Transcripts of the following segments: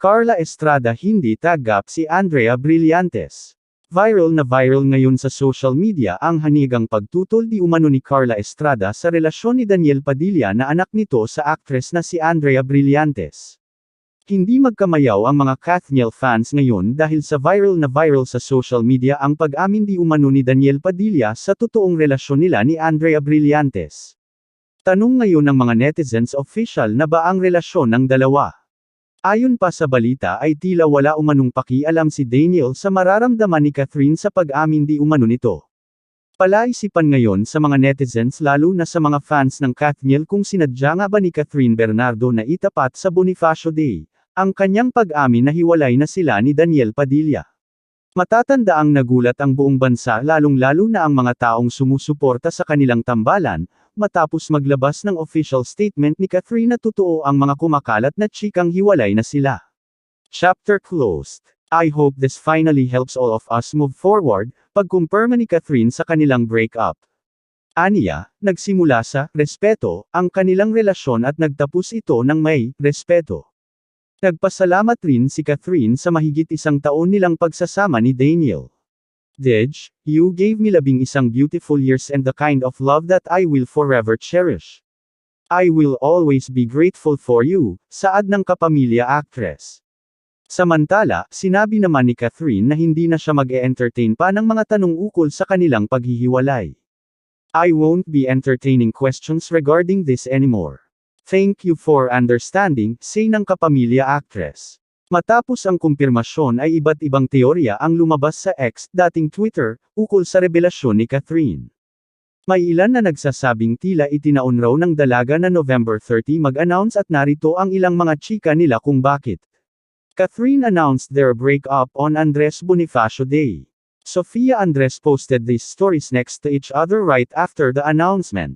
Carla Estrada hindi tanggap si Andrea Brillantes. Viral na viral ngayon sa social media ang hanigang pagtutol di umano ni Carla Estrada sa relasyon ni Daniel Padilla na anak nito sa aktres na si Andrea Brillantes. Hindi magkamayaw ang mga Kathniel fans ngayon dahil sa viral sa social media ang pag-amin di umano ni Daniel Padilla sa totoong relasyon nila ni Andrea Brillantes. Tanong ngayon ng mga netizens, official na ba ang relasyon ng dalawa? Ayon pa sa balita ay tila wala umanong pakialam si Daniel sa mararamdaman ni Catherine sa pag-amin di umano nito. Palaisipan ngayon sa mga netizens lalo na sa mga fans ng Kathniel kung sinadya nga ba ni Catherine Bernardo na itapat sa Bonifacio Day ang kanyang pag-amin na hiwalay na sila ni Daniel Padilla. Matatandaang nagulat ang buong bansa lalong-lalo na ang mga taong sumusuporta sa kanilang tambalan, matapos maglabas ng official statement ni Catherine na totoo ang mga kumakalat na chikang hiwalay na sila. Chapter closed. I hope this finally helps all of us move forward, pagkumpirma ni Catherine sa kanilang breakup. Aniya, nagsimula sa respeto ang kanilang relasyon at nagtapos ito ng may respeto. Nagpasalamat rin si Catherine sa mahigit 1 taon nilang pagsasama ni Daniel. Dej, you gave me 11 beautiful years and the kind of love that I will forever cherish. I will always be grateful for you, saad ng kapamilya actress. Samantala, sinabi naman ni Catherine na hindi na siya mag-e-entertain pa ng mga tanong ukol sa kanilang paghihiwalay. I won't be entertaining questions regarding this anymore. Thank you for understanding, say ng kapamilya actress. Matapos ang kumpirmasyon ay iba't ibang teorya ang lumabas sa X, dating Twitter, ukol sa revelasyon ni Catherine. May ilan na nagsasabing tila itinaon raw ng dalaga na November 30 mag-announce at narito ang ilang mga chika nila kung bakit. Catherine announced their breakup on Andres Bonifacio Day. Sofia Andres posted these stories next to each other right after the announcement.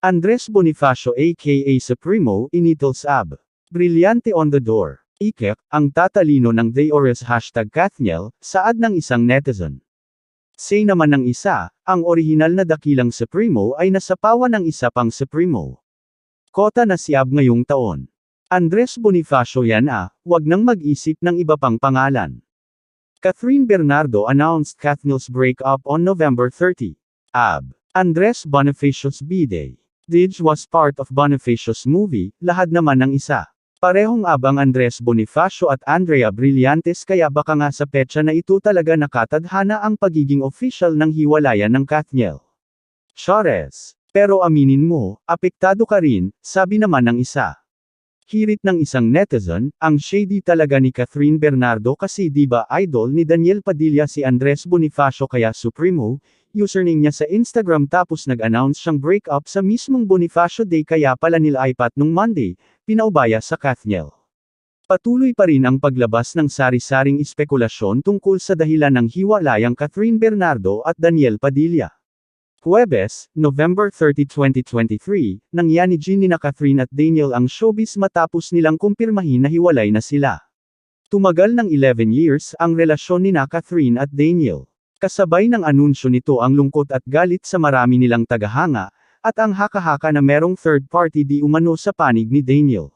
Andres Bonifacio aka Supremo, initals ab. Brillante on the door. Ike, ang tatalino ng Dayores #Kathniel, saad ng isang netizen. Say naman ng isa, ang orihinal na dakilang Supremo ay nasapawan ng isa pang Supremo. Kota na si Ab ngayong taon. Andres Bonifacio yan wag nang mag-isip ng iba pang pangalan. Catherine Bernardo announced Kathniel's breakup on November 30. Ab. Andres Bonifacio's B-Day. Dij was part of Bonifacio's movie, lahad naman ng isa. Parehong abang Andres Bonifacio at Andrea Brillantes kaya baka nga sa petsa na ito talaga nakatadhana ang pagiging official ng hiwalayan ng Kathniel. Chores. Pero aminin mo, apektado ka rin, sabi naman ng isa. Hirit ng isang netizen, ang shady talaga ni Catherine Bernardo kasi di ba idol ni Daniel Padilla si Andres Bonifacio kaya Supremo, username niya sa Instagram tapos nag-announce siyang breakup sa mismong Bonifacio Day kaya pala nilaipat nung Monday, pinaubaya sa Kathniel. Patuloy pa rin ang paglabas ng sari-saring espekulasyon tungkol sa dahilan ng hiwalayang Catherine Bernardo at Daniel Padilla. Huwebes, November 30, 2023, nangyani nina Catherine at Daniel ang showbiz matapos nilang kumpirmahin na hiwalay na sila. Tumagal ng 11 years ang relasyon nina Catherine at Daniel. Kasabay ng anunsyo nito ang lungkot at galit sa marami nilang tagahanga, at ang haka-haka na merong third party di umano sa panig ni Daniel.